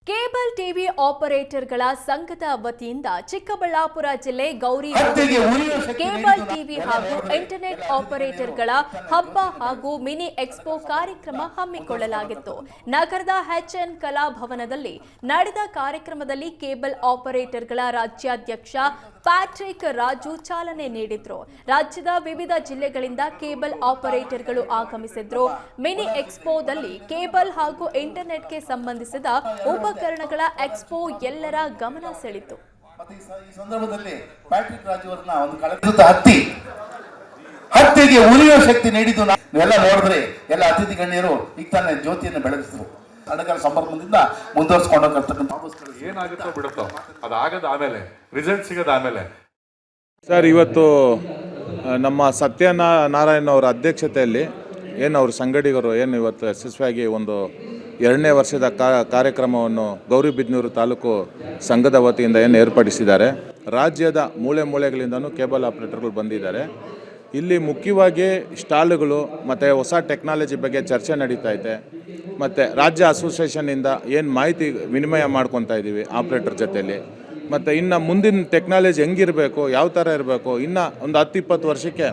Cable TV ಆಪರೇಟರ್ಗಳ ಸಂಘದ ವತಿಯಿಂದ ಚಿಕ್ಕಬಳ್ಳಾಪುರ ಜಿಲ್ಲೆ ಗೌರಿ ಕೇಬಲ್ ಟಿವಿ ಹಾಗೂ ಇಂಟರ್ನೆಟ್ ಆಪರೇಟರ್ಗಳ ಹಬ್ಬ ಹಾಗೂ ಮಿನಿ ಎಕ್ಸ್ಪೋ ಕಾರ್ಯಕ್ರಮ ಹಮ್ಮಿಕೊಳ್ಳಲಾಗಿತ್ತು. ನಗರದ ಎಚ್ಎನ್ ಕಲಾಭವನದಲ್ಲಿ ನಡೆದ ಕಾರ್ಯಕ್ರಮದಲ್ಲಿ ಕೇಬಲ್ ಆಪರೇಟರ್ಗಳ ರಾಜ್ಯಾಧ್ಯಕ್ಷ ಪ್ಯಾಟ್ರಿಕ್ ರಾಜು ಚಾಲನೆ ನೀಡಿದ್ರು. ರಾಜ್ಯದ ವಿವಿಧ ಜಿಲ್ಲೆಗಳಿಂದ ಕೇಬಲ್ ಆಪರೇಟರ್ಗಳು ಆಗಮಿಸಿದ್ರು. ಮಿನಿ ಎಕ್ಸ್ಪೋದಲ್ಲಿ ಕೇಬಲ್ ಹಾಗೂ ಇಂಟರ್ನೆಟ್ಗೆ ಸಂಬಂಧಿಸಿದ ಉಪಕರಣಗಳ ಎಕ್ಸ್ಪೋ ಎಲ್ಲರ ಗಮನ ಸೆಳೆಯಿತು. ಈ ಸಂದರ್ಭದಲ್ಲಿ ಪ್ಯಾಟ್ರಿಕ್ ರಾಜು ಅವರನ್ನ ಒಂದು ಕಳೆದ ಹತ್ಯೆಗೆ ಉರಿಯುವ ಶಕ್ತಿ ನೀಡಿದ್ದು ನೀವೆಲ್ಲ ನೋಡಿದ್ರೆ ಎಲ್ಲ ಅತಿಥಿ ಗಣ್ಯರು ಈಗ ತಾನೇ ಜ್ಯೋತಿಯನ್ನು ಬೆಳಗಿಸಿದ್ರು. ಸಡಗರ ಸಂಭ್ರಮದಿಂದ ಮುಂದುವರಿಸಿಕೊಂಡು ಹೋಗ್ತಕ್ಕಂಥ ಏನಾಗುತ್ತೋ ಬಿಡುತ್ತೋ ಅದಾಗದ ಆಮೇಲೆ ರಿಸಲ್ಟ್ ಸಿಗೋದ ಆಮೇಲೆ. ಸರ್, ಇವತ್ತು ನಮ್ಮ ಸತ್ಯನಾರಾಯಣ ಅವರ ಅಧ್ಯಕ್ಷತೆಯಲ್ಲಿ ಅವ್ರ ಸಂಗಡಿಗರು ಇವತ್ತು ಯಶಸ್ವಿಯಾಗಿ ಒಂದು 2ನೇ ವರ್ಷದ ಕಾರ್ಯಕ್ರಮವನ್ನು ಗೌರಿಬಿದನೂರು ತಾಲೂಕು ಸಂಘದ ವತಿಯಿಂದ ಏರ್ಪಡಿಸಿದ್ದಾರೆ. ರಾಜ್ಯದ ಮೂಲೆ ಮೂಲೆಗಳಿಂದನೂ ಕೇಬಲ್ ಆಪರೇಟರ್ಗಳು ಬಂದಿದ್ದಾರೆ. ಇಲ್ಲಿ ಮುಖ್ಯವಾಗಿ ಸ್ಟಾಲ್ಗಳು ಮತ್ತು ಹೊಸ ಟೆಕ್ನಾಲಜಿ ಬಗ್ಗೆ ಚರ್ಚೆ ನಡೀತಾ ಇದೆ. ಮತ್ತು ರಾಜ್ಯ ಅಸೋಸಿಯೇಷನ್ನಿಂದ ಮಾಹಿತಿ ವಿನಿಮಯ ಮಾಡ್ಕೊತಾ ಇದ್ದೀವಿ ಆಪ್ರೇಟರ್ ಜೊತೆಯಲ್ಲಿ. ಮತ್ತು ಇನ್ನು ಮುಂದಿನ ಟೆಕ್ನಾಲಜಿ ಹೆಂಗಿರಬೇಕು, ಯಾವ ಥರ ಇರಬೇಕು, ಇನ್ನು ಒಂದು 10-20 ವರ್ಷಕ್ಕೆ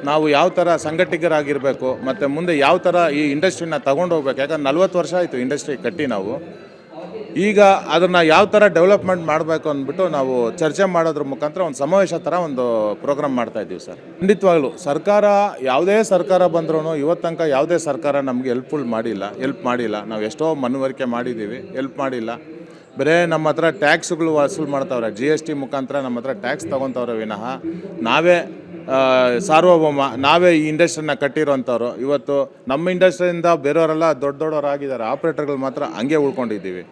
ನಾವು ಯಾವ ಥರ ಸಂಘಟಕರಾಗಿರಬೇಕು, ಮತ್ತು ಮುಂದೆ ಯಾವ ಥರ ಈ ಇಂಡಸ್ಟ್ರಿನ ತೊಗೊಂಡೋಗ್ಬೇಕು. ಯಾಕಂದ್ರೆ 40 ವರ್ಷ ಆಯಿತು ಇಂಡಸ್ಟ್ರಿ ಕಟ್ಟಿ ನಾವು. ಈಗ ಅದನ್ನು ಯಾವ ಥರ ಡೆವಲಪ್ಮೆಂಟ್ ಮಾಡಬೇಕು ಅಂದ್ಬಿಟ್ಟು ನಾವು ಚರ್ಚೆ ಮಾಡೋದ್ರ ಮುಖಾಂತರ ಒಂದು ಸಮಾವೇಶ ಥರ ಒಂದು ಪ್ರೋಗ್ರಾಮ್ ಮಾಡ್ತಾಯಿದ್ದೀವಿ ಸರ್. ಖಂಡಿತವಾಗ್ಲೂ ಸರ್ಕಾರ ಯಾವುದೇ ಸರ್ಕಾರ ಬಂದ್ರೂ ಇವತ್ತು ತನಕ ಯಾವುದೇ ಸರ್ಕಾರ ನಮಗೆ ಹೆಲ್ಪ್ ಮಾಡಿಲ್ಲ. ನಾವು ಎಷ್ಟೋ ಮನವರಿಕೆ ಮಾಡಿದ್ದೀವಿ, ಹೆಲ್ಪ್ ಮಾಡಿಲ್ಲ. ಬರೀ ನಮ್ಮ ಹತ್ರ ಟ್ಯಾಕ್ಸ್ಗಳು ವಸೂಲು ಮಾಡ್ತಾವ್ರೆ, GST ಮುಖಾಂತರ ನಮ್ಮ ಹತ್ರ ಟ್ಯಾಕ್ಸ್ ತೊಗೊತವ್ರೆ ವಿನಃ ನಾವೇ ಸಾರ್ವಭೌಮ, ನಾವೇ ಈ ಇಂಡಸ್ಟ್ರಿನ ಕಟ್ಟಿರೋಂಥವ್ರು. ಇವತ್ತು ನಮ್ಮ ಇಂಡಸ್ಟ್ರಿಯಿಂದ ಬೇರೆಯವರೆಲ್ಲ ದೊಡ್ಡವರಾಗಿದ್ದಾರೆ, ಆಪ್ರೇಟರ್ಗಳು ಮಾತ್ರ ಹಂಗೆ ಉಳ್ಕೊಂಡಿದ್ದೀವಿ.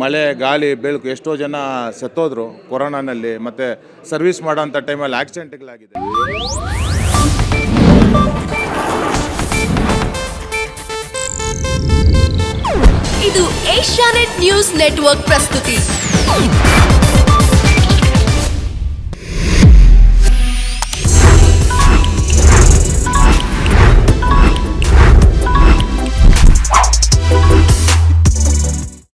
ಮಳೆ ಗಾಳಿ ಬೆಳಕು ಎಷ್ಟೋ ಜನ ಸತ್ತೋದ್ರು ಕೊರೋನಾನಲ್ಲಿ, ಮತ್ತು ಸರ್ವಿಸ್ ಮಾಡೋಂಥ ಟೈಮಲ್ಲಿ ಆಕ್ಸಿಡೆಂಟ್ಗಳಾಗಿದೆ. ಇದು ಏಷ್ಯಾನೆಟ್ ನ್ಯೂಸ್ ನೆಟ್ವರ್ಕ್ ಪ್ರಸ್ತುತಿ.